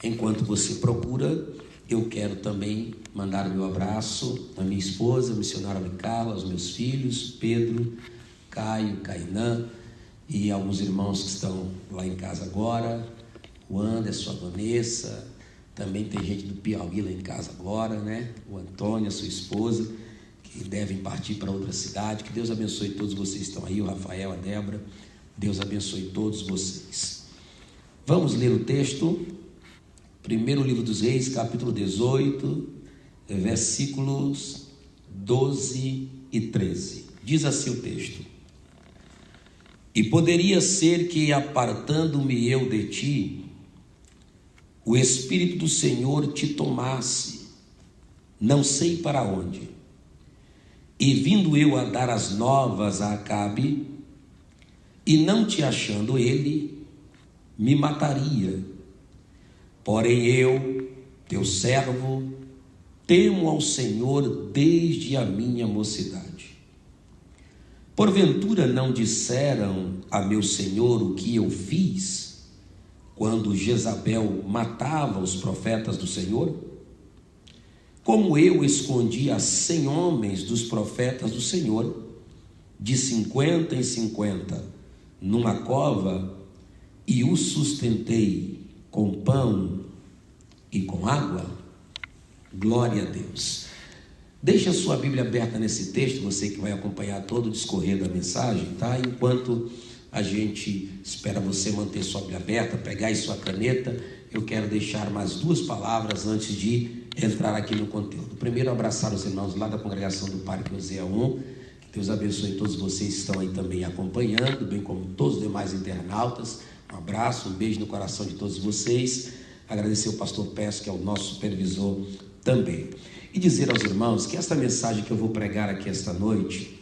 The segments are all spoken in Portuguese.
Enquanto você procura, eu quero também mandar o meu abraço à minha esposa, a missionária Carla, aos meus filhos, Pedro, Caio, Cainã e alguns irmãos que estão lá em casa agora, o Anderson, a Vanessa, também tem gente do Piauí lá em casa agora, né? O Antônio, a sua esposa, que devem partir para outra cidade. Que Deus abençoe todos vocês que estão aí, o Rafael, a Débora, Deus abençoe todos vocês. Vamos ler o texto, primeiro livro dos Reis, capítulo 18, versículos 12 e 13. Diz assim o texto: E poderia ser que, apartando-me eu de ti, o Espírito do Senhor te tomasse, não sei para onde, e vindo eu a dar as novas a Acabe, e não te achando ele, me mataria. Porém eu, teu servo, temo ao Senhor desde a minha mocidade. Porventura não disseram a meu senhor o que eu fiz, quando Jezabel matava os profetas do Senhor? Como eu escondi a 100 homens dos profetas do Senhor, de 50 em 50, numa cova, e os sustentei com pão e com água? Glória a Deus. Deixa a sua Bíblia aberta nesse texto, você que vai acompanhar todo o discorrer da mensagem, tá? Enquanto a gente espera você manter sua Bíblia aberta, pegar aí sua caneta, eu quero deixar mais 2 palavras antes de entrar aqui no conteúdo. Primeiro, abraçar os irmãos lá da congregação do Parque Osea 1, que Deus abençoe todos vocês que estão aí também acompanhando, bem como todos os demais internautas. Um abraço, um beijo no coração de todos vocês. Agradecer ao pastor Peço, que é o nosso supervisor também. E dizer aos irmãos que esta mensagem que eu vou pregar aqui esta noite,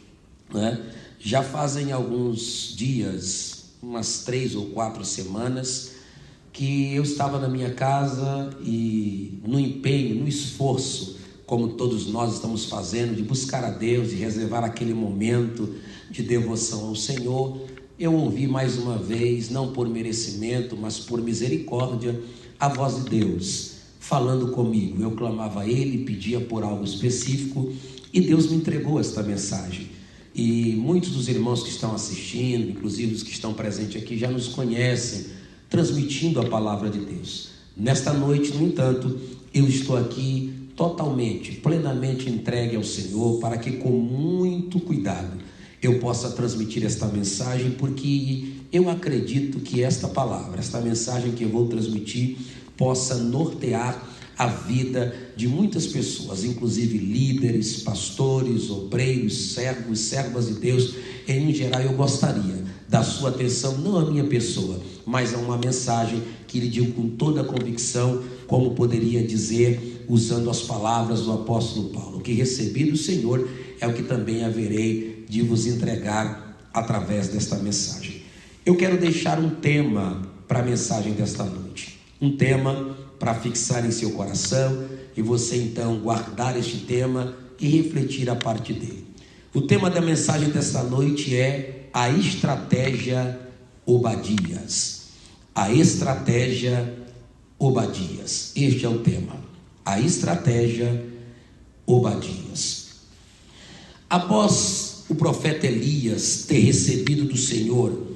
né, já fazem alguns dias, umas 3 ou 4 semanas, que eu estava na minha casa e no empenho, no esforço, como todos nós estamos fazendo, de buscar a Deus, de reservar aquele momento de devoção ao Senhor, eu ouvi mais uma vez, não por merecimento, mas por misericórdia, a voz de Deus falando comigo. Eu clamava a Ele, pedia por algo específico, e Deus me entregou esta mensagem. E muitos dos irmãos que estão assistindo, inclusive os que estão presentes aqui, já nos conhecem, transmitindo a palavra de Deus. Nesta noite, no entanto, eu estou aqui totalmente, plenamente entregue ao Senhor, para que com muito cuidado eu possa transmitir esta mensagem, porque eu acredito que esta palavra, esta mensagem que eu vou transmitir, possa nortear a vida de muitas pessoas, inclusive líderes, pastores, obreiros, servos, servas de Deus. Em geral, eu gostaria da sua atenção, não à minha pessoa, mas a uma mensagem que lhe digo com toda a convicção, como poderia dizer, usando as palavras do apóstolo Paulo: o que recebi do Senhor é o que também haverei de vos entregar através desta mensagem. Eu quero deixar um tema para a mensagem desta noite, um tema para fixar em seu coração, e você então guardar este tema e refletir a partir dele. O tema da mensagem desta noite é a estratégia Obadias. A estratégia Obadias. Este é o tema, a estratégia Obadias. Após o profeta Elias ter recebido do Senhor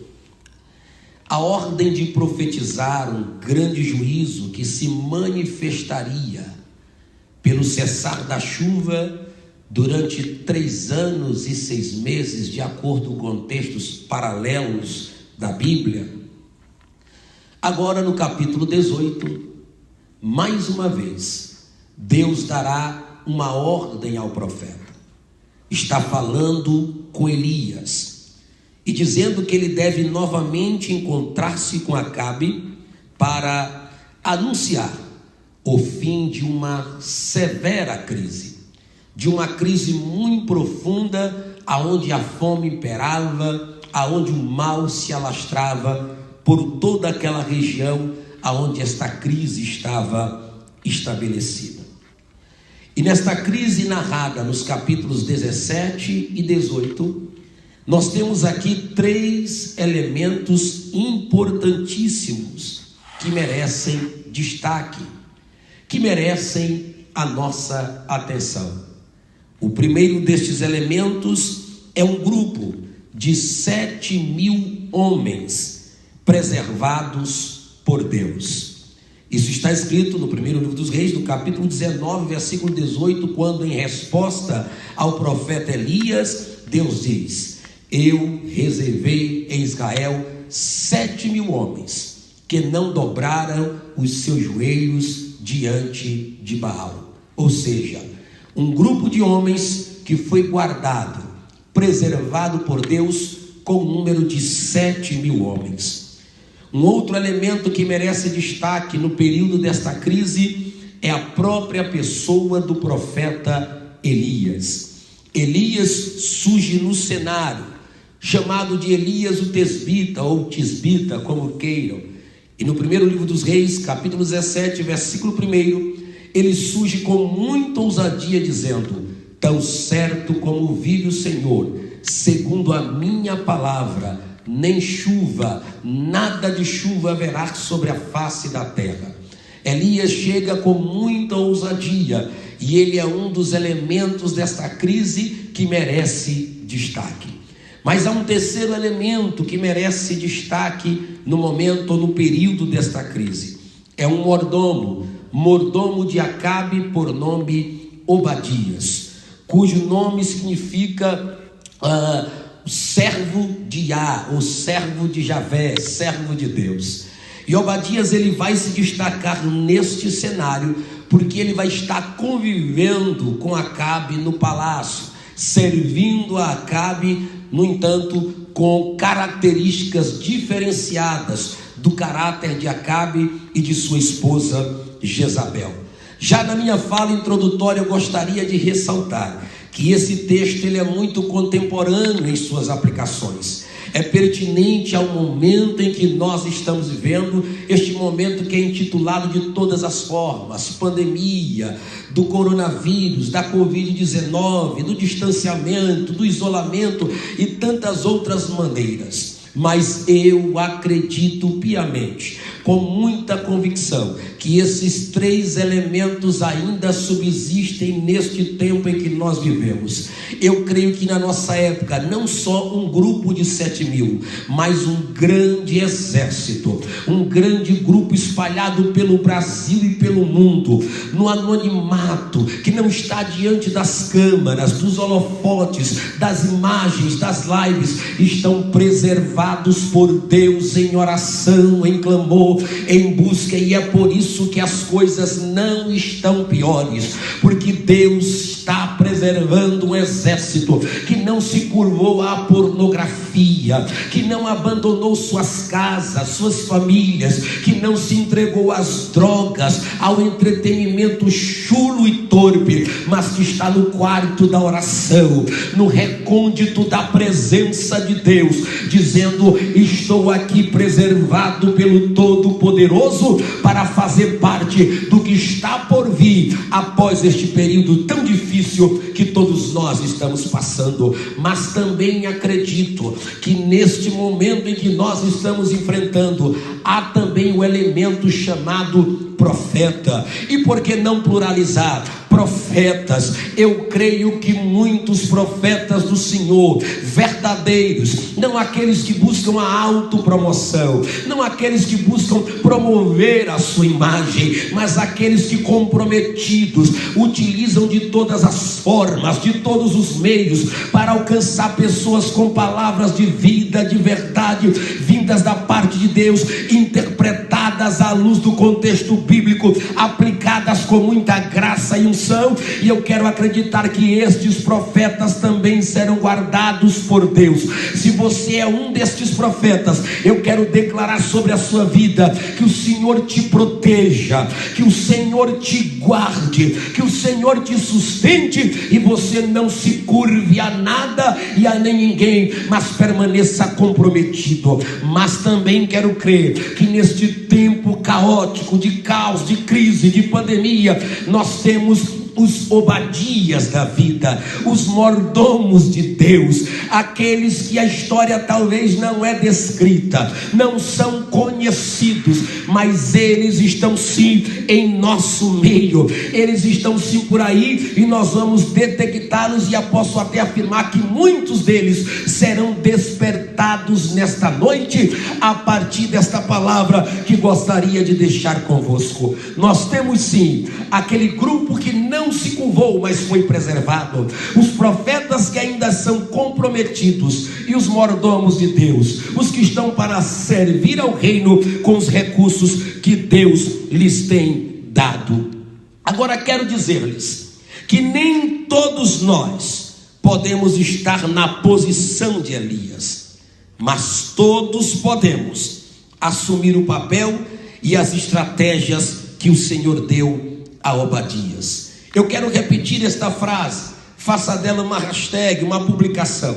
a ordem de profetizar um grande juízo que se manifestaria pelo cessar da chuva durante 3 anos e 6 meses, de acordo com textos paralelos da Bíblia, agora no capítulo 18, mais uma vez, Deus dará uma ordem ao profeta. Está falando com Elias e dizendo que ele deve novamente encontrar-se com Acabe para anunciar o fim de uma severa crise, de uma crise muito profunda, aonde a fome imperava, aonde o mal se alastrava por toda aquela região aonde esta crise estava estabelecida. E nesta crise narrada nos capítulos 17 e 18, nós temos aqui 3 elementos importantíssimos que merecem destaque, que merecem a nossa atenção. O primeiro destes elementos é um grupo de 7.000 homens preservados por Deus. Isso está escrito no primeiro livro dos Reis, no capítulo 19, versículo 18, quando, em resposta ao profeta Elias, Deus diz: eu reservei em Israel 7.000 homens que não dobraram os seus joelhos diante de Baal. Ou seja, um grupo de homens que foi guardado, preservado por Deus, com o número de 7.000 homens. Um outro elemento que merece destaque no período desta crise é a própria pessoa do profeta Elias. Elias surge no cenário, chamado de Elias o Tesbita, ou Tisbita, como queiram. E no primeiro livro dos Reis, capítulo 17, versículo 1, ele surge com muita ousadia, dizendo: tão certo como vive o Senhor, segundo a minha palavra, nem chuva, nada de chuva haverá sobre a face da terra. Elias chega com muita ousadia, e ele é um dos elementos desta crise que merece destaque. Mas há um terceiro elemento que merece destaque no momento ou no período desta crise. É um mordomo de Acabe, por nome Obadias, cujo nome significa servo de Yah, ou servo de Javé, servo de Deus. E Obadias, ele vai se destacar neste cenário, porque ele vai estar convivendo com Acabe no palácio, servindo a Acabe, no entanto, com características diferenciadas do caráter de Acabe e de sua esposa Jezabel. Já na minha fala introdutória, eu gostaria de ressaltar que esse texto ele é muito contemporâneo em suas aplicações. É pertinente ao momento em que nós estamos vivendo, este momento que é intitulado de todas as formas: pandemia, do coronavírus, da Covid-19, do distanciamento, do isolamento e tantas outras maneiras. Mas eu acredito piamente, com muita convicção, que esses três elementos ainda subsistem neste tempo em que nós vivemos. Eu creio que na nossa época, não só um grupo de 7.000, mas um grande exército, um grande grupo espalhado pelo Brasil e pelo mundo, no anonimato, que não está diante das câmeras, dos holofotes, das imagens, das lives, estão preservados por Deus em oração, em clamor, em busca, e é por isso que as coisas não estão piores, porque Deus está preservando um exército que não se curvou à pornografia, que não abandonou suas casas, suas famílias, que não se entregou às drogas, ao entretenimento chulo e torpe, mas que está no quarto da oração, no recôndito da presença de Deus, dizendo: estou aqui preservado pelo Todo-Poderoso para fazer parte do que está por vir após este período tão difícil que todos nós estamos passando. Mas também acredito que neste momento em que nós estamos enfrentando, há também o elemento chamado profeta. E por que não pluralizar? Profetas. Eu creio que muitos profetas do Senhor, verdadeiros, não aqueles que buscam a autopromoção, não aqueles que buscam promover a sua imagem, mas aqueles que, comprometidos, utilizam de todas as formas, de todos os meios, para alcançar pessoas com palavras de vida, de verdade, vindas da parte de Deus, interpretadas à luz do contexto bíblico, aplicadas com muita graça e unção. E eu quero acreditar que estes profetas também serão guardados por Deus. Se você é um destes profetas, eu quero declarar sobre a sua vida que o Senhor te proteja, que o Senhor te guarde, que o Senhor te sustente, e você não se curve a nada e a nem ninguém, mas permaneça comprometido. Mas também quero crer que neste tempo caótico, de caos, de crise, de pandemia, nós temos os Obadias da vida, os mordomos de Deus, aqueles que a história talvez não é descrita, não são conhecidos, mas eles estão sim em nosso meio, eles estão sim por aí, e nós vamos detectá-los, e posso até afirmar que muitos deles serão despertados nesta noite, a partir desta palavra que gostaria de deixar convosco. Nós temos sim aquele grupo que não se curvou, mas foi preservado, os profetas que ainda são comprometidos, e os mordomos de Deus, os que estão para servir ao reino com os recursos que Deus lhes tem dado. Agora quero dizer-lhes que nem todos nós podemos estar na posição de Elias, mas todos podemos assumir o papel e as estratégias que o Senhor deu a Obadias. Eu quero repetir esta frase, faça dela uma hashtag, uma publicação.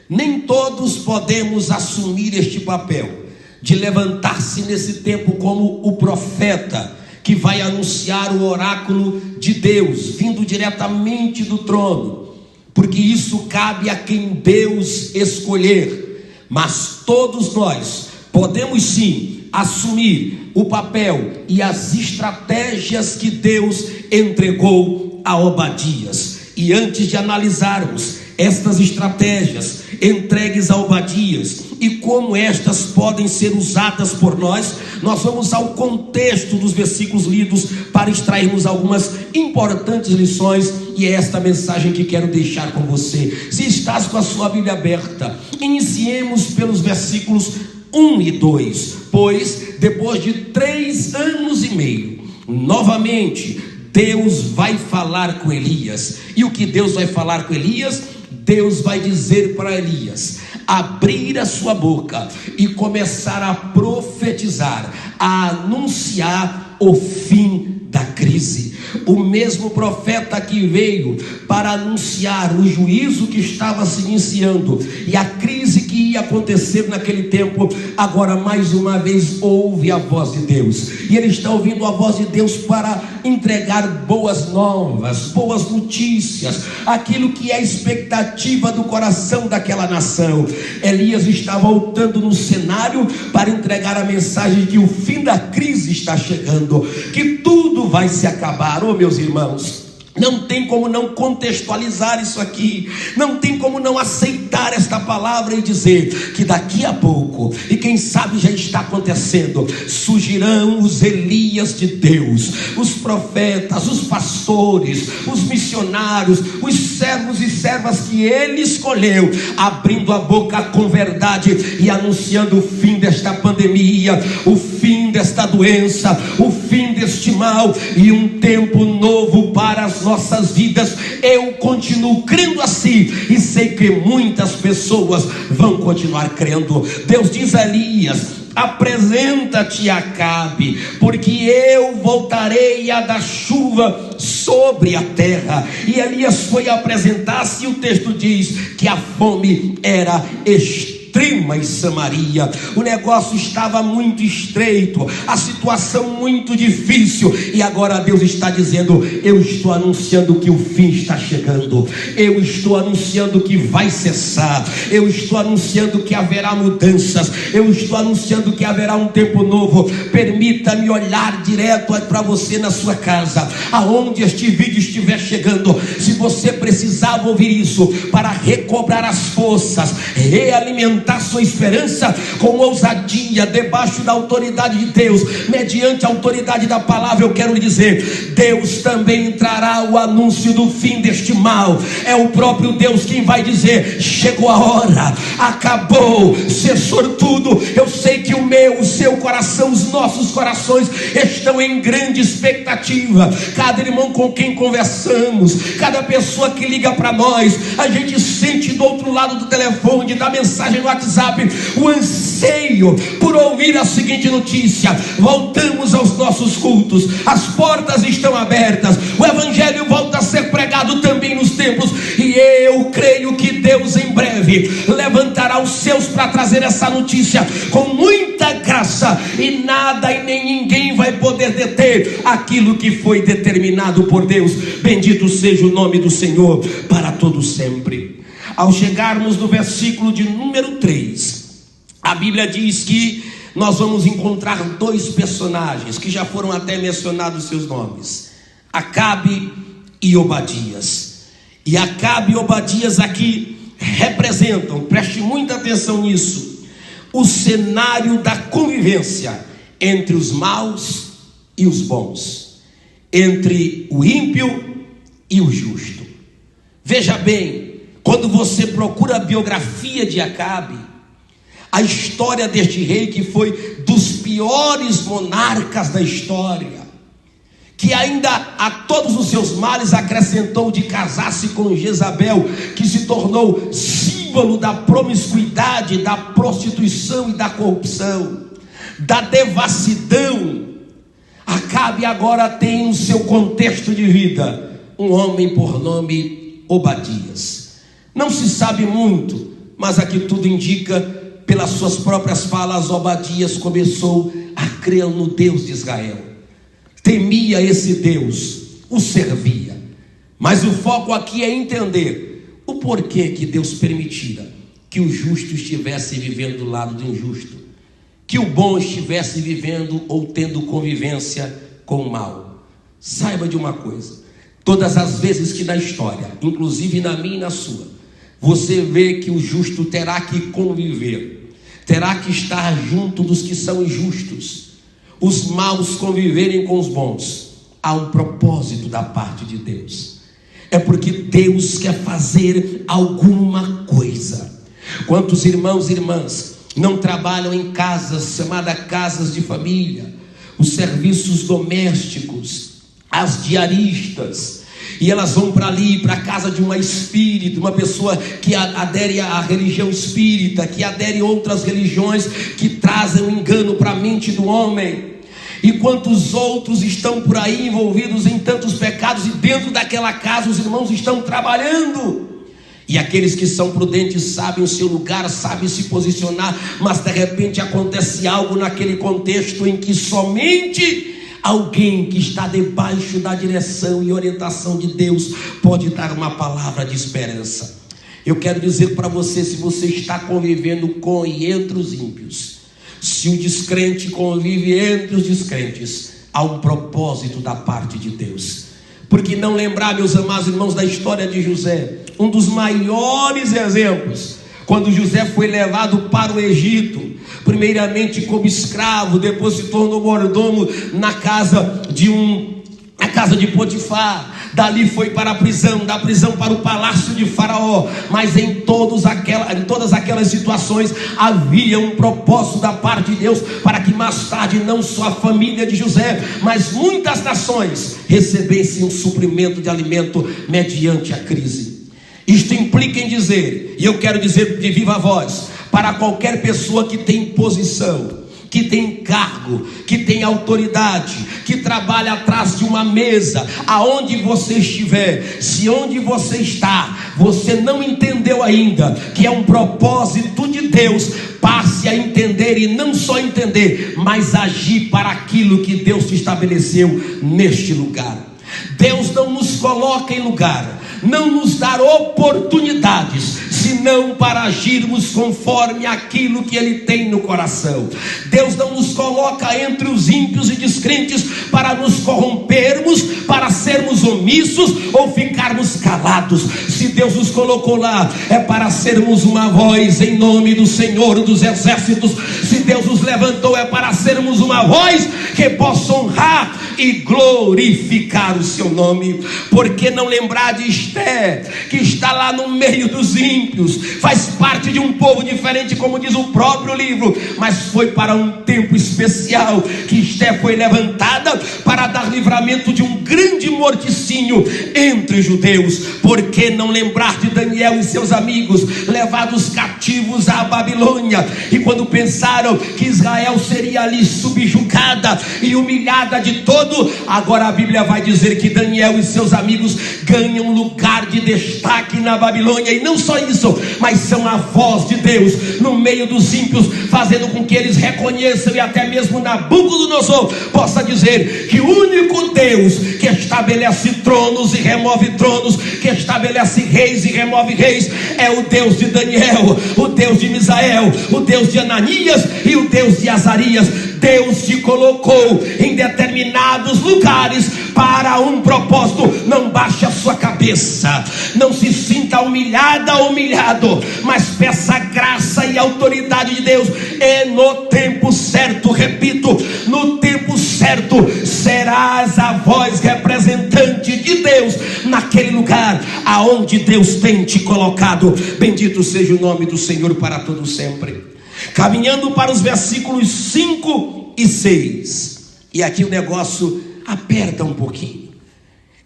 Nem todos podemos assumir este papel de levantar-se nesse tempo como o profeta que vai anunciar o oráculo de Deus, vindo diretamente do trono, porque isso cabe a quem Deus escolher. Mas todos nós podemos sim assumir o papel e as estratégias que Deus entregou a Obadias. E antes de analisarmos estas estratégias entregues a Obadias e como estas podem ser usadas por nós, nós vamos ao contexto dos versículos lidos para extrairmos algumas importantes lições, e é esta mensagem que quero deixar com você. Se estás com a sua Bíblia aberta, iniciemos pelos versículos 1 e 2, pois depois de 3 anos e meio, novamente Deus vai falar com Elias. E o que Deus vai falar com Elias? Deus vai dizer para Elias abrir a sua boca e começar a profetizar, a anunciar o fim da crise. O mesmo profeta que veio para anunciar o juízo que estava se iniciando e a crise que ia acontecer naquele tempo, agora mais uma vez ouve a voz de Deus, e ele está ouvindo a voz de Deus para entregar boas novas, boas notícias, aquilo que é a expectativa do coração daquela nação. Elias está voltando no cenário para entregar a mensagem de que o fim da crise está chegando, que tudo vai se acabar. Oh, meus irmãos, não tem como não contextualizar isso aqui, não tem como não aceitar esta palavra e dizer que daqui a pouco, e quem sabe já está acontecendo, surgirão os Elias de Deus, os profetas, os pastores, os missionários, os servos e servas que ele escolheu, abrindo a boca com verdade e anunciando o fim desta pandemia, o fim desta doença, o fim deste mal e um tempo novo para as nossas vidas. Eu continuo crendo assim e sei que muitas pessoas vão continuar crendo. Deus diz a Elias: apresenta-te a Acabe, porque eu voltarei a dar chuva sobre a terra. E Elias foi apresentar-se, e o texto diz que a fome era extrema em Samaria, o negócio estava muito estreito, a situação muito difícil, e agora Deus está dizendo: eu estou anunciando que o fim está chegando, eu estou anunciando que vai cessar, eu estou anunciando que haverá mudanças, eu estou anunciando que haverá um tempo novo. Permita-me olhar direto para você na sua casa, aonde este vídeo estiver chegando. Se você precisava ouvir isso para recobrar as forças, realimentar sua esperança com ousadia, debaixo da autoridade de Deus, mediante a autoridade da palavra, eu quero lhe dizer: Deus também trará o anúncio do fim deste mal. É o próprio Deus quem vai dizer: chegou a hora, acabou, cessou tudo. Eu sei que o meu, o seu coração, os nossos corações estão em grande expectativa. Cada irmão com quem conversamos, cada pessoa que liga para nós, a gente sente do outro lado do telefone, da mensagem no WhatsApp, o anseio por ouvir a seguinte notícia: voltamos aos nossos cultos, as portas estão abertas, o evangelho volta a ser pregado também nos templos, e eu creio que Deus em breve levantará os seus para trazer essa notícia com muita graça promessa, e nada e nem ninguém vai poder deter aquilo que foi determinado por Deus. Bendito seja o nome do Senhor para todo sempre. Ao chegarmos no versículo de número 3, a Bíblia diz que nós vamos encontrar dois personagens que já foram até mencionados seus nomes: Acabe e Obadias. E Acabe e Obadias aqui representam, preste muita atenção nisso, o cenário da convivência entre os maus e os bons, entre o ímpio e o justo. Veja bem, quando você procura a biografia de Acabe, a história deste rei, que foi dos piores monarcas da história, que ainda a todos os seus males acrescentou de casar-se com Jezabel, que se tornou símbolo da promiscuidade, da prostituição e da corrupção, da devassidão. Acabe agora tem o seu contexto de vida um homem por nome Obadias. Não se sabe muito, mas aqui tudo indica, pelas suas próprias falas, Obadias começou a crer no Deus de Israel, temia esse Deus, o servia. Mas o foco aqui é entender o porquê que Deus permitira que o justo estivesse vivendo do lado do injusto, que o bom estivesse vivendo ou tendo convivência com o mal. Saiba de uma coisa: todas as vezes que na história, inclusive na minha e na sua, você vê que o justo terá que conviver, terá que estar junto dos que são injustos, os maus conviverem com os bons, há um propósito da parte de Deus. É porque Deus quer fazer alguma coisa. Quantos irmãos e irmãs não trabalham em casas chamadas casas de família, os serviços domésticos, as diaristas, e elas vão para ali, para a casa de uma espírita, uma pessoa que adere à religião espírita, que adere a outras religiões que trazem o engano para a mente do homem. E quantos outros estão por aí envolvidos em tantos pecados, e dentro daquela casa os irmãos estão trabalhando. E aqueles que são prudentes sabem o seu lugar, sabem se posicionar, mas de repente acontece algo naquele contexto em que somente alguém que está debaixo da direção e orientação de Deus pode dar uma palavra de esperança. Eu quero dizer para você, se você está convivendo com e entre os ímpios, se o descrente convive entre os descrentes, há um propósito da parte de Deus. Porque não lembrar, meus amados irmãos, da história de José, um dos maiores exemplos, quando José foi levado para o Egito, primeiramente como escravo, depois se tornou mordomo na casa de Potifar, dali foi para a prisão, da prisão para o palácio de Faraó. Mas em todas aquelas situações havia um propósito da parte de Deus, para que mais tarde não só a família de José, mas muitas nações recebessem um suprimento de alimento mediante a crise. Isto implica em dizer, e eu quero dizer de viva voz, para qualquer pessoa que tem posição, que tem cargo, que tem autoridade, que trabalha atrás de uma mesa, aonde você estiver, se onde você está, você não entendeu ainda que é um propósito de Deus, passe a entender, e não só entender, mas agir para aquilo que Deus te estabeleceu neste lugar. Deus não nos coloca em lugar, não nos dá oportunidades, senão para agirmos conforme aquilo que Ele tem no coração. Deus não nos coloca entre os ímpios e descrentes para nos corrompermos, para sermos omissos ou ficarmos calados. Se Deus nos colocou lá, é para sermos uma voz em nome do Senhor dos Exércitos. Se Deus nos levantou, é para sermos uma voz que possa honrar e glorificar o seu nome. Por que não lembrar de Esther, que está lá no meio dos ímpios, faz parte de um povo diferente, como diz o próprio livro, mas foi para um tempo especial que Esther foi levantada para dar livramento de um grande morticínio entre os judeus. Por que não lembrar de Daniel e seus amigos, levados cativos à Babilônia, e quando pensaram que Israel seria ali subjugada e humilhada de toda todo. Agora a Bíblia vai dizer que Daniel e seus amigos ganham lugar de destaque na Babilônia. E não só isso, mas são a voz de Deus no meio dos ímpios, fazendo com que eles reconheçam, e até mesmo Nabucodonosor possa dizer que o único Deus que estabelece tronos e remove tronos, que estabelece reis e remove reis, é o Deus de Daniel, o Deus de Misael, o Deus de Ananias e o Deus de Azarias. Deus te colocou em determinados lugares para um propósito. Não baixe a sua cabeça, não se sinta humilhada ou humilhado, mas peça graça e autoridade de Deus, e no tempo certo, repito, no tempo certo, serás a voz representante de Deus naquele lugar aonde Deus tem te colocado. Bendito seja o nome do Senhor para todo sempre. Caminhando para os versículos 5 e 6, e aqui o negócio aperta um pouquinho,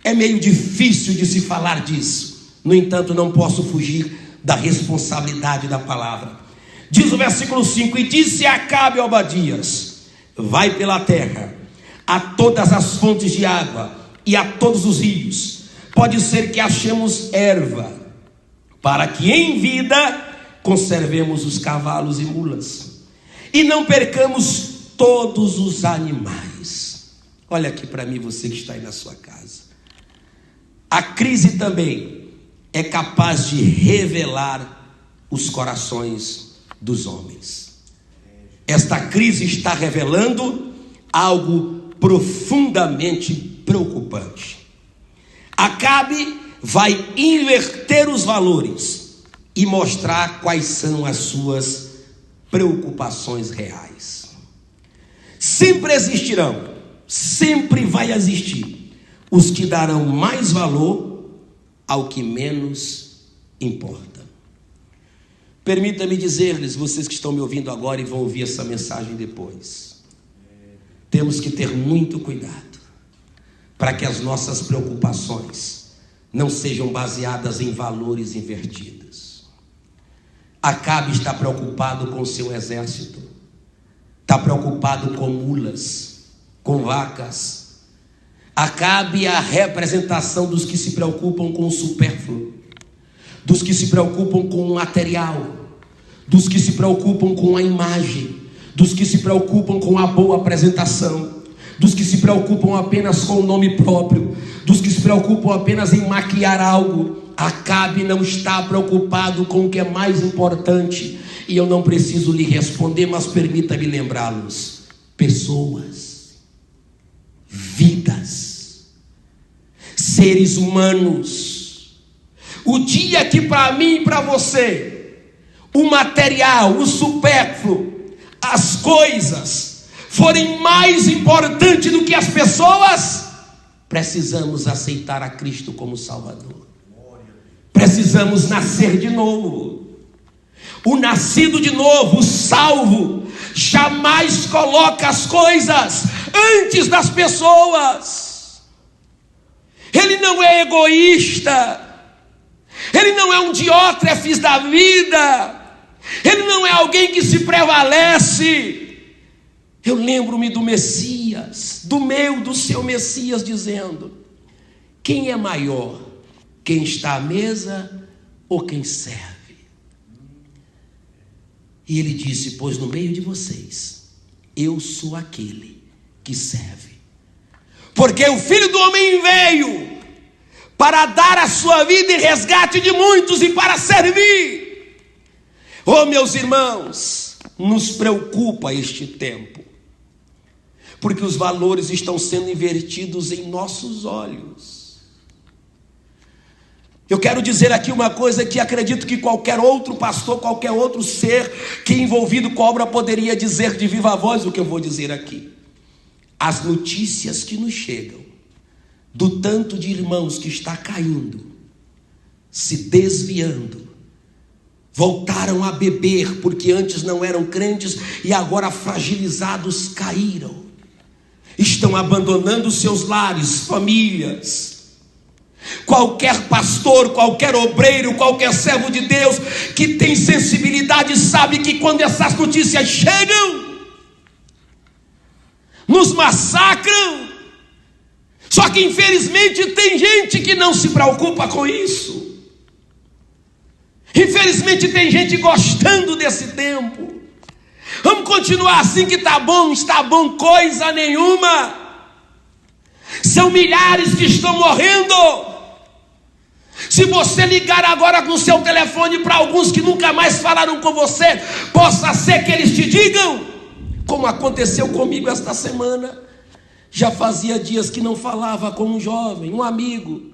é meio difícil de se falar disso, no entanto não posso fugir da responsabilidade da palavra. Diz o versículo 5: e disse Acabe a Obadias: vai pela terra, a todas as fontes de água e a todos os rios, pode ser que achemos erva, para que em vida conservemos os cavalos e mulas, e não percamos todos os animais. Olha aqui para mim, você que está aí na sua casa. A crise também é capaz de revelar os corações dos homens. Esta crise está revelando algo profundamente preocupante. Acabe vai inverter os valores e mostrar quais são as suas preocupações reais. Sempre existirão, sempre vai existir os que darão mais valor ao que menos importa. Permita-me dizer-lhes, vocês que estão me ouvindo agora e vão ouvir essa mensagem depois, temos que ter muito cuidado para que as nossas preocupações não sejam baseadas em valores invertidos. Acabe está preocupado com o seu exército, está preocupado com mulas, com vacas. Acabe é a representação dos que se preocupam com o supérfluo, dos que se preocupam com o material, dos que se preocupam com a imagem, dos que se preocupam com a boa apresentação, dos que se preocupam apenas com o nome próprio, dos que se preocupam apenas em maquiar algo. Acabe não está preocupado com o que é mais importante, e eu não preciso lhe responder, mas permita-me lembrá-los: pessoas, vidas, seres humanos. O dia que para mim e para você o material, o supérfluo, as coisas forem mais importantes do que as pessoas, precisamos aceitar a Cristo como Salvador. Precisamos nascer de novo. O nascido de novo, o salvo, jamais coloca as coisas antes das pessoas. Ele não é egoísta, ele não é um diótrefes da vida, ele não é alguém que se prevalece. Eu lembro-me do Messias, do seu Messias, dizendo: quem é maior, quem está à mesa ou quem serve? E ele disse: pois no meio de vocês eu sou aquele que serve, porque o Filho do Homem veio para dar a sua vida em resgate de muitos e para servir. Oh, meus irmãos, nos preocupa este tempo, porque os valores estão sendo invertidos em nossos olhos. Eu quero dizer aqui uma coisa que acredito que qualquer outro pastor, qualquer outro ser que envolvido com a obra poderia dizer de viva voz o que eu vou dizer aqui. As notícias que nos chegam do tanto de irmãos que está caindo, se desviando, voltaram a beber porque antes não eram crentes e agora fragilizados caíram, estão abandonando seus lares, famílias. Qualquer pastor, qualquer obreiro, qualquer servo de Deus que tem sensibilidade sabe que quando essas notícias chegam, nos massacram, Só que infelizmente tem gente que não se preocupa com isso. Infelizmente tem gente gostando desse tempo. Vamos continuar assim que está bom coisa nenhuma. São milhares que estão morrendo. Se você ligar agora com o seu telefone para alguns que nunca mais falaram com você, possa ser que eles te digam, como aconteceu comigo esta semana. Já fazia dias que não falava com um jovem, um amigo,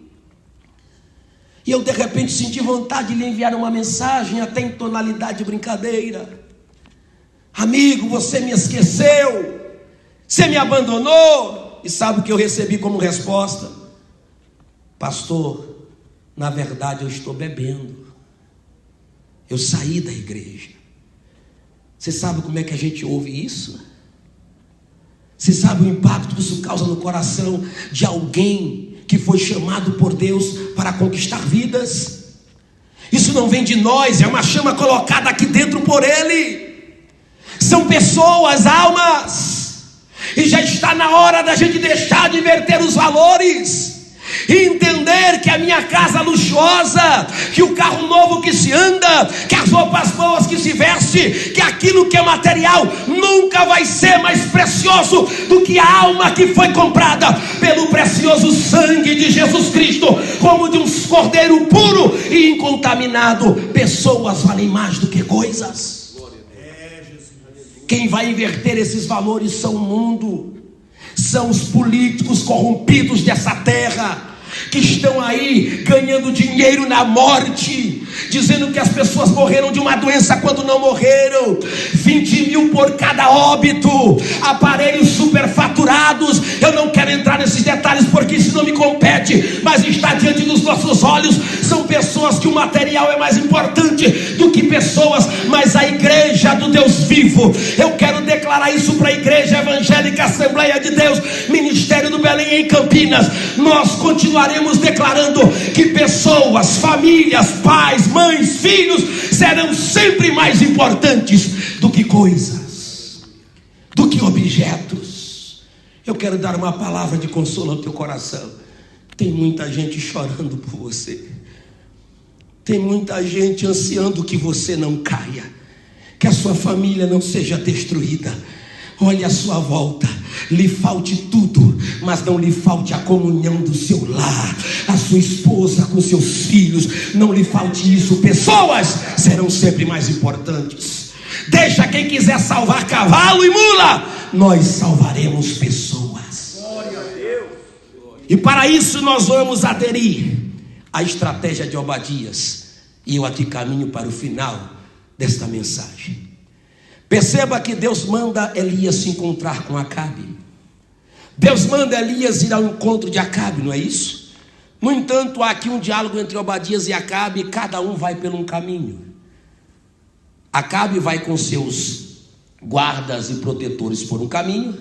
e eu de repente senti vontade de lhe enviar uma mensagem, até em tonalidade de brincadeira. Amigo, você me esqueceu, você me abandonou. E sabe o que eu recebi como resposta? Pastor, na verdade eu estou bebendo, eu saí da igreja. Você sabe como é que a gente ouve isso? Você sabe o impacto que isso causa no coração de alguém que foi chamado por Deus para conquistar vidas? Isso não vem de nós, é uma chama colocada aqui dentro por Ele. São pessoas, almas, e já está na hora da gente deixar de inverter os valores e entender que a minha casa luxuosa, que o carro novo que se anda, que as roupas boas que se veste, que aquilo que é material nunca vai ser mais precioso do que a alma que foi comprada pelo precioso sangue de Jesus Cristo, como de um cordeiro puro e incontaminado. Pessoas valem mais do que coisas. Quem vai inverter esses valores são o mundo, são os políticos corrompidos dessa terra, que estão aí ganhando dinheiro na morte, dizendo que as pessoas morreram de uma doença quando não morreram. 20 mil por cada óbito, aparelhos superfaturados. Eu não quero entrar nesses detalhes porque isso não me compete, mas está diante dos nossos olhos. São pessoas que o material é mais importante do que pessoas, mas a igreja do Deus vivo, eu quero declarar isso para a Igreja Evangélica Assembleia de Deus, Ministério do Belém em Campinas. Nós continuaremos declarando que pessoas, famílias, pais, mães, filhos serão sempre mais importantes do que coisas, do que objetos. Eu quero dar uma palavra de consolo ao teu coração. Tem muita gente chorando por você, tem muita gente ansiando que você não caia, que a sua família não seja destruída. Olhe à sua volta, lhe falte tudo, mas não lhe falte a comunhão do seu lar, a sua esposa com seus filhos, não lhe falte isso. Pessoas serão sempre mais importantes. Deixa quem quiser salvar cavalo e mula, nós salvaremos pessoas. Glória a Deus. E para isso nós vamos aderir à estratégia de Obadias, e eu aqui caminho para o final desta mensagem. Perceba que Deus manda Elias se encontrar com Acabe. Deus manda Elias ir ao encontro de Acabe, não é isso? No entanto, há aqui um diálogo entre Obadias e Acabe, e cada um vai por um caminho. Acabe vai com seus guardas e protetores por um caminho,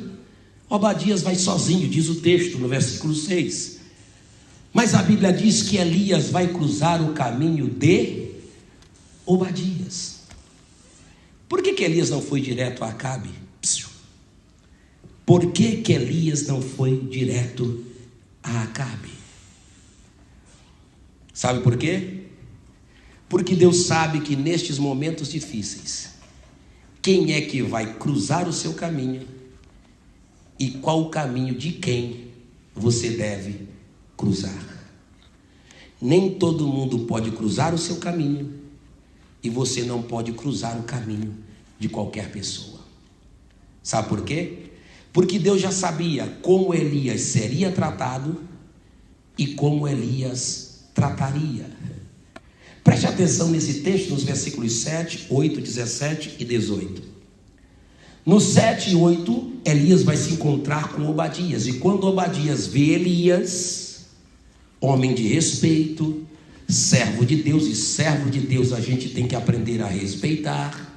Obadias vai sozinho, diz o texto no versículo 6. Mas a Bíblia diz que Elias vai cruzar o caminho de Obadias. Por que Elias não foi direto a Acabe? Por que Elias não foi direto a Acabe? Sabe por quê? Porque Deus sabe que nestes momentos difíceis, quem é que vai cruzar o seu caminho e qual o caminho de quem você deve cruzar. Nem todo mundo pode cruzar o seu caminho, e você não pode cruzar o caminho de qualquer pessoa. Sabe por quê? Porque Deus já sabia como Elias seria tratado e como Elias trataria. Preste atenção nesse texto, nos versículos 7, 8, 17 e 18. No 7 e 8, Elias vai se encontrar com Obadias. E quando Obadias vê Elias, homem de respeito, servo de Deus, e servo de Deus a gente tem que aprender a respeitar.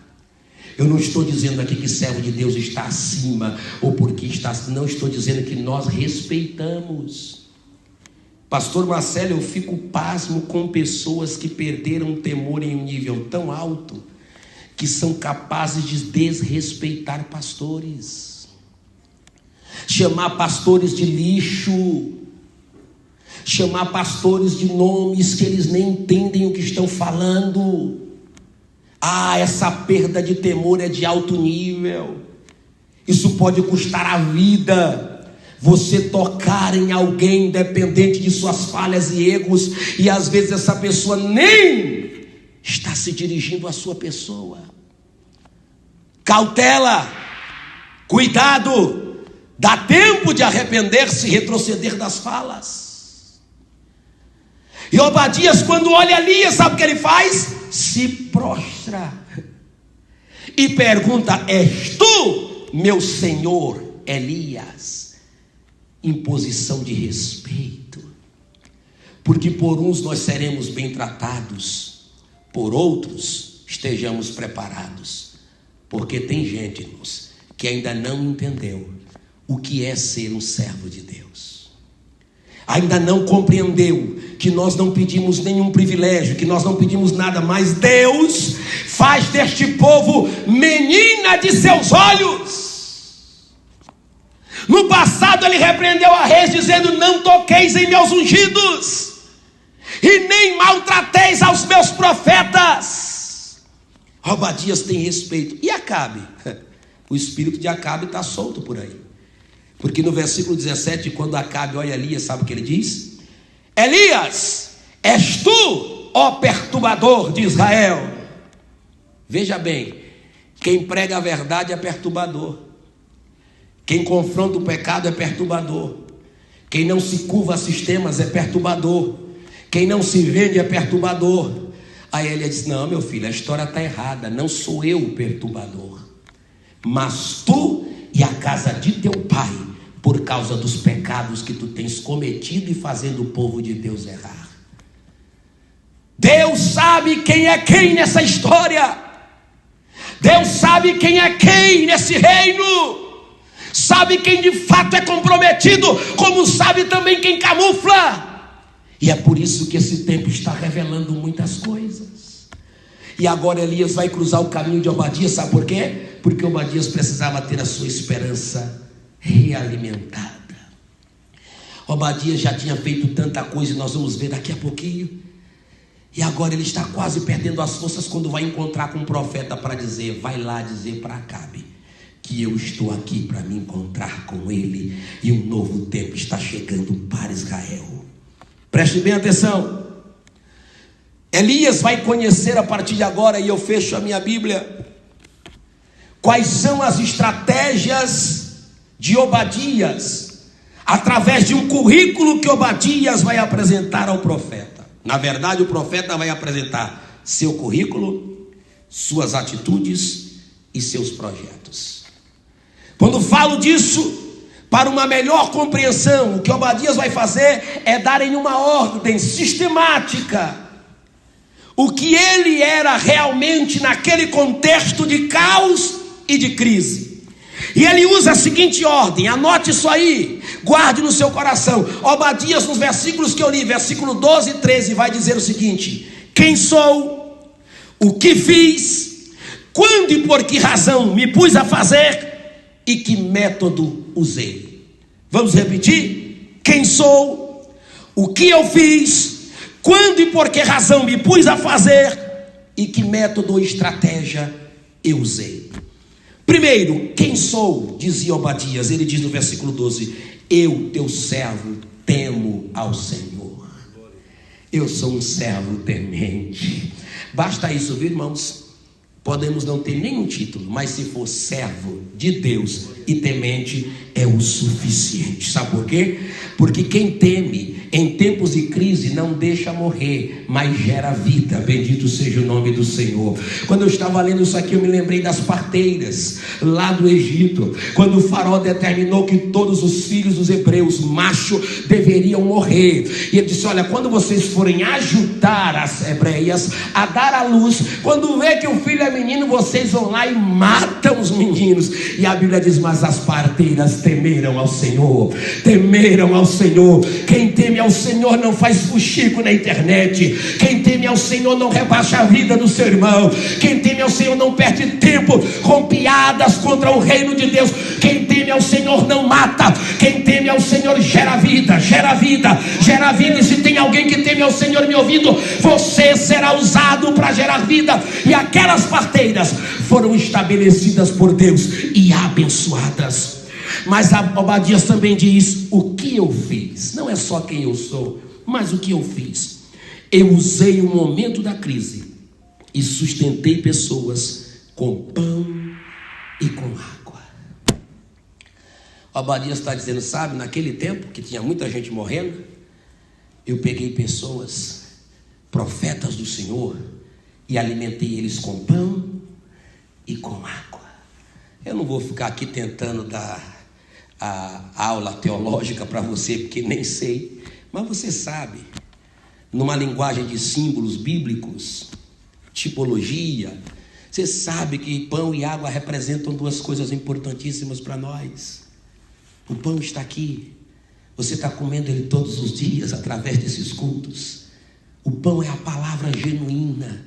Eu não estou dizendo aqui que servo de Deus está acima, ou porque está, não estou dizendo que nós respeitamos. Pastor Marcelo, eu fico pasmo com pessoas que perderam o temor em um nível tão alto, que são capazes de desrespeitar pastores, chamar pastores de lixo, chamar pastores de nomes que eles nem entendem o que estão falando. Essa perda de temor é de alto nível. Isso pode custar a vida. Você tocar em alguém independente de suas falhas e erros, e às vezes essa pessoa nem está se dirigindo à sua pessoa. Cautela, cuidado, dá tempo de arrepender-se e retroceder das falas. E Obadias, quando olha Elias, sabe o que ele faz? Se prostra e pergunta: és tu, meu senhor Elias? Imposição de respeito, porque por uns nós seremos bem tratados, por outros estejamos preparados, porque tem gente, irmãos, que ainda não entendeu o que é ser um servo de Deus, ainda não compreendeu que nós não pedimos nenhum privilégio, que nós não pedimos nada, mas Deus faz deste povo menina de seus olhos. No passado ele repreendeu a reis, dizendo: não toqueis em meus ungidos, e nem maltrateis aos meus profetas. Obadias tem respeito. E Acabe? O espírito de Acabe está solto por aí, porque no versículo 17, quando Acabe olha Elias, sabe o que ele diz? Elias, és tu, ó perturbador de Israel. Veja bem, quem prega a verdade é perturbador. Quem confronta o pecado é perturbador. Quem não se curva a sistemas é perturbador. Quem não se vende é perturbador. Aí ele diz: não, meu filho, a história está errada. Não sou eu o perturbador, mas tu e a casa de teu pai, por causa dos pecados que tu tens cometido e fazendo o povo de Deus errar. Deus sabe quem é quem nessa história. Deus sabe quem é quem nesse reino. Sabe quem de fato é comprometido, como sabe também quem camufla. E é por isso que esse tempo está revelando muitas coisas. E agora Elias vai cruzar o caminho de Obadias, sabe por quê? Porque Obadias precisava ter a sua esperança realimentada. Obadias já tinha feito tanta coisa, e nós vamos ver daqui a pouquinho. E agora ele está quase perdendo as forças quando vai encontrar com um profeta para dizer: vai lá dizer para Acabe que eu estou aqui para me encontrar com ele, e um novo tempo está chegando para Israel. Preste bem atenção. Elias vai conhecer a partir de agora, e eu fecho a minha Bíblia, quais são as estratégias de Obadias, através de um currículo que Obadias vai apresentar ao profeta. Na verdade, o profeta vai apresentar seu currículo, suas atitudes e seus projetos. Quando falo disso, para uma melhor compreensão, o que Obadias vai fazer é dar em uma ordem sistemática o que ele era realmente naquele contexto de caos e de crise. E ele usa a seguinte ordem, anote isso aí, guarde no seu coração. Obadias, nos versículos que eu li, versículo 12 e 13, vai dizer o seguinte: quem sou, o que fiz, quando e por que razão me pus a fazer, e que método usei. Vamos repetir? Quem sou, o que eu fiz, quando e por que razão me pus a fazer, e que método ou estratégia eu usei. Primeiro, quem sou, dizia Obadias. Ele diz no versículo 12: eu, teu servo, temo ao Senhor. Eu sou um servo temente. Basta isso, viu, irmãos? Podemos não ter nenhum título, mas se for servo de Deus e temente, é o suficiente. Sabe por quê? Porque quem teme em tempos de crise não deixa morrer, mas gera vida. Bendito seja o nome do Senhor. Quando eu estava lendo isso aqui, eu me lembrei das parteiras lá do Egito, quando o faraó determinou que todos os filhos dos hebreus, macho, deveriam morrer. E ele disse: olha, quando vocês forem ajudar as hebreias a dar à luz, quando vê que o filho é menino, vocês vão lá e matam matam os meninos. E a Bíblia diz: mas as parteiras temeram ao Senhor. Temeram ao Senhor. Quem teme ao Senhor não faz fuxico na internet. Quem teme ao Senhor não rebaixa a vida do seu irmão. Quem teme ao Senhor não perde tempo com piadas contra o reino de Deus. Quem teme ao Senhor não mata. Quem teme ao Senhor gera vida, gera vida, gera vida. E se tem alguém que teme ao Senhor me ouvindo, você será usado para gerar vida. E aquelas parteiras foram estabelecidas por Deus e abençoadas. Mas Obadias também diz: o que eu fiz? Não é só quem eu sou, mas o que eu fiz. Eu usei o momento da crise e sustentei pessoas com pão e com água. Obadias está dizendo: sabe, naquele tempo que tinha muita gente morrendo, eu peguei pessoas, profetas do Senhor, e alimentei eles com pão e com água. Eu não vou ficar aqui tentando dar a aula teológica para você, porque nem sei, mas você sabe, numa linguagem de símbolos bíblicos, tipologia, você sabe que pão e água representam duas coisas importantíssimas para nós. O pão está aqui, você está comendo ele todos os dias através desses cultos. O pão é a palavra genuína,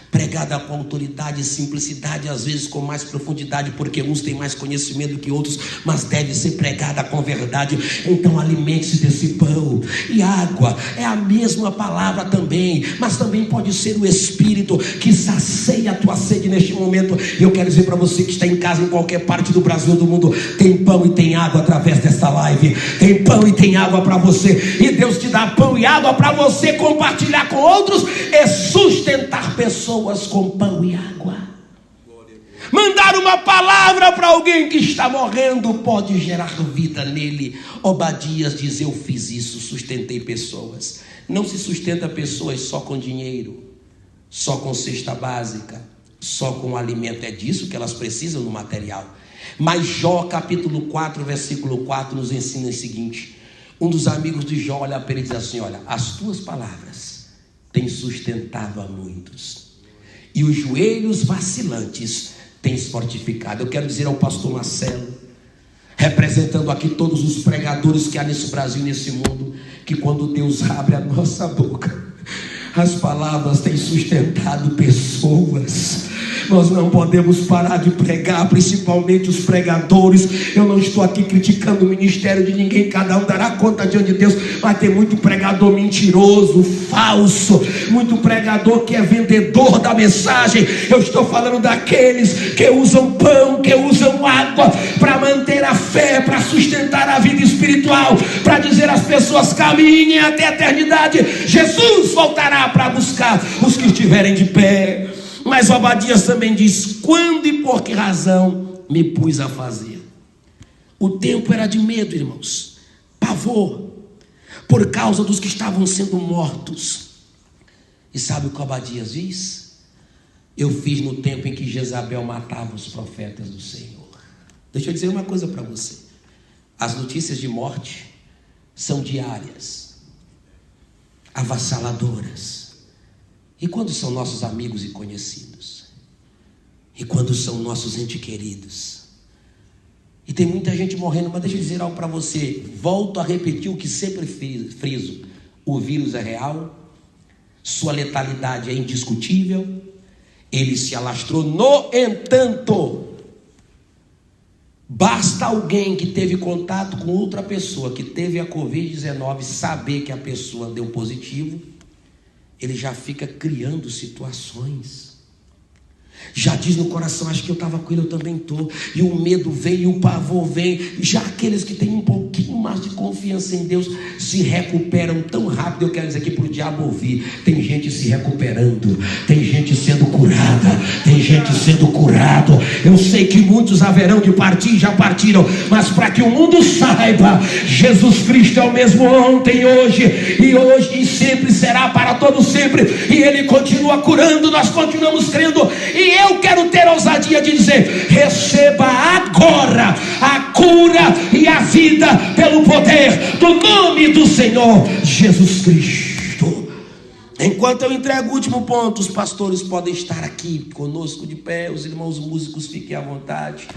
pregada com autoridade e simplicidade, às vezes com mais profundidade, porque uns têm mais conhecimento do que outros, mas deve ser pregada com verdade. Então alimente-se desse pão. E água é a mesma palavra também, mas também pode ser o Espírito que sacia a tua sede neste momento. E eu quero dizer para você que está em casa, em qualquer parte do Brasil ou do mundo, tem pão e tem água através desta live. Tem pão e tem água para você, e Deus te dá pão e água para você compartilhar com outros e sustentar pessoas com pão e água. Mandar uma palavra para alguém que está morrendo pode gerar vida nele. Obadias diz: eu fiz isso, sustentei pessoas. Não se sustenta pessoas só com dinheiro, só com cesta básica, só com alimento. É disso que elas precisam no material. Mas Jó capítulo 4 versículo 4 nos ensina o seguinte: um dos amigos de Jó olha para ele e diz assim: olha, as tuas palavras têm sustentado a muitos, e os joelhos vacilantes tens fortificado. Eu quero dizer ao pastor Marcelo, representando aqui todos os pregadores que há nesse Brasil e nesse mundo, que quando Deus abre a nossa boca, as palavras têm sustentado pessoas. Nós não podemos parar de pregar, principalmente os pregadores. Eu não estou aqui criticando o ministério de ninguém, cada um dará conta diante de Deus, mas tem muito pregador mentiroso, falso, muito pregador que é vendedor da mensagem. Eu estou falando daqueles que usam pão, que usam água para manter a fé, para sustentar a vida espiritual, para dizer às pessoas: caminhem até a eternidade, Jesus voltará para buscar os que estiverem de pé. Mas Obadias também diz: quando e por que razão me pus a fazer? O tempo era de medo, irmãos, pavor, por causa dos que estavam sendo mortos. E sabe o que Obadias diz? Eu fiz no tempo em que Jezabel matava os profetas do Senhor. Deixa eu dizer uma coisa para você: as notícias de morte são diárias, avassaladoras. E quando são nossos amigos e conhecidos? E quando são nossos entes queridos? E tem muita gente morrendo, mas deixa eu dizer algo para você. Volto a repetir o que sempre friso: o vírus é real, sua letalidade é indiscutível, ele se alastrou. No entanto, basta alguém que teve contato com outra pessoa que teve a Covid-19 saber que a pessoa deu positivo, ele já fica criando situações. Já diz no coração: acho que eu estava com ele, eu também estou. E o medo vem, e o pavor vem. Já aqueles que têm um pouquinho mais de confiança em Deus se recuperam tão rápido. Eu quero dizer aqui para o diabo ouvir: tem gente se recuperando, tem gente sendo curada, tem gente sendo curado. Eu sei que muitos haverão de partir, já partiram, mas para que o mundo saiba, Jesus Cristo é o mesmo ontem, hoje e sempre será, para todo sempre. E Ele continua curando, nós continuamos crendo. E eu quero ter a ousadia de dizer: receba agora a cura e a vida pelo poder do nome do Senhor Jesus Cristo. Enquanto eu entrego o último ponto, os pastores podem estar aqui conosco de pé, os irmãos músicos fiquem à vontade,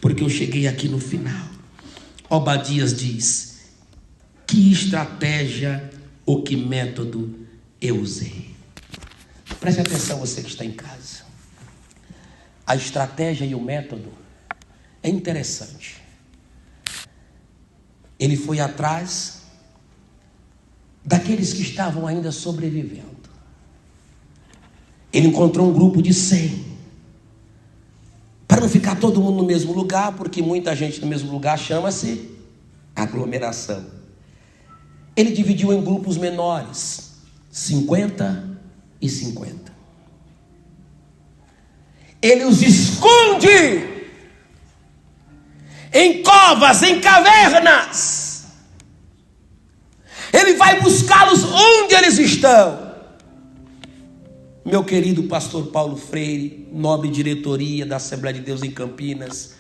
porque eu cheguei aqui no final. Obadias diz: que estratégia ou que método eu usei? Preste atenção, você que está em casa. A estratégia e o método é interessante. Ele foi atrás daqueles que estavam ainda sobrevivendo. Ele encontrou um grupo de 100. Para não ficar todo mundo no mesmo lugar, porque muita gente no mesmo lugar chama-se aglomeração. Ele dividiu em grupos menores, 50 e 50. Ele os esconde em covas, em cavernas. Ele vai buscá-los onde eles estão. Meu querido pastor Paulo Freire, nobre diretoria da Assembleia de Deus em Campinas,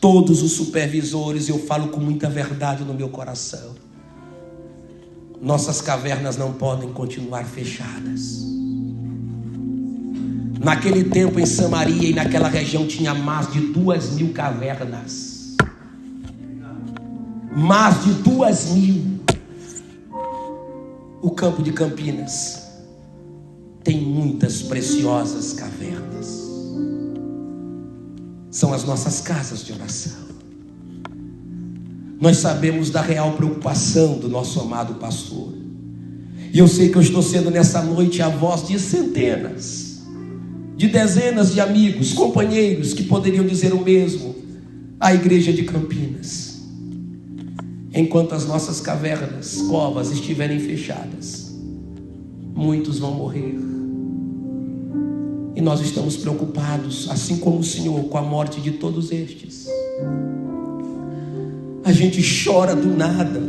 todos os supervisores, eu falo com muita verdade no meu coração. Nossas cavernas não podem continuar fechadas. Naquele tempo em Samaria e naquela região tinha mais de 2.000 cavernas. Mais de 2.000. O campo de Campinas tem muitas preciosas cavernas. São as nossas casas de oração. Nós sabemos da real preocupação do nosso amado pastor. E eu sei que eu estou sendo nessa noite a voz de centenas, de dezenas de amigos, companheiros que poderiam dizer o mesmo à igreja de Campinas. Enquanto as nossas cavernas, covas estiverem fechadas, muitos vão morrer. E nós estamos preocupados, assim como o Senhor, com a morte de todos estes. A gente chora do nada,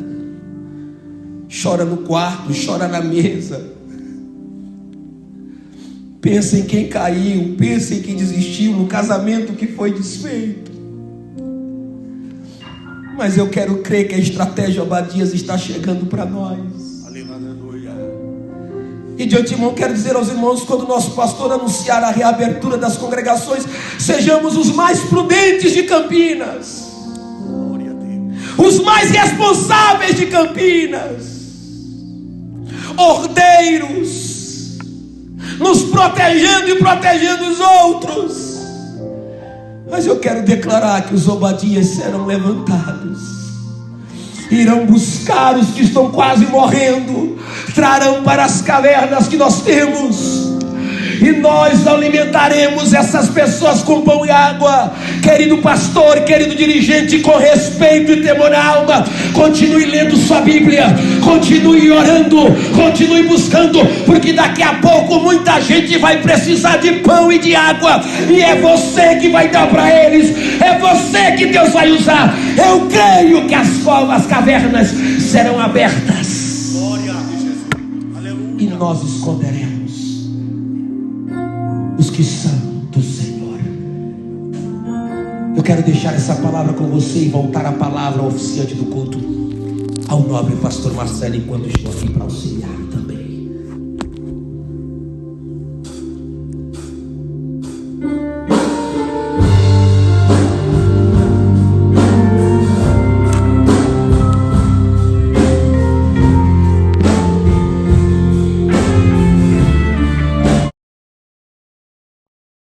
chora no quarto, chora na mesa. Pensa em quem caiu, pensa em quem desistiu, no casamento que foi desfeito. Mas eu quero crer que a estratégia Obadias está chegando para nós. E de antemão quero dizer aos irmãos, quando o nosso pastor anunciar a reabertura das congregações, sejamos os mais prudentes de Campinas, os mais responsáveis de Campinas, ordeiros, nos protegendo e protegendo os outros. Mas eu quero declarar que os Obadias serão levantados, irão buscar os que estão quase morrendo, trarão para as cavernas que nós temos, e nós alimentaremos essas pessoas com pão e água. Querido pastor, querido dirigente, com respeito e temor na alma, continue lendo sua Bíblia, continue orando, continue buscando, porque daqui a pouco muita gente vai precisar de pão e de água, e é você que vai dar para eles, é você que Deus vai usar. Eu creio que as covas, as cavernas serão abertas. Glória a Jesus. Aleluia. E nós esconderemos os que são do Senhor. Eu quero deixar essa palavra com você e voltar a palavra ao oficiante do culto, ao nobre pastor Marcelo, enquanto estou aqui para auxiliar.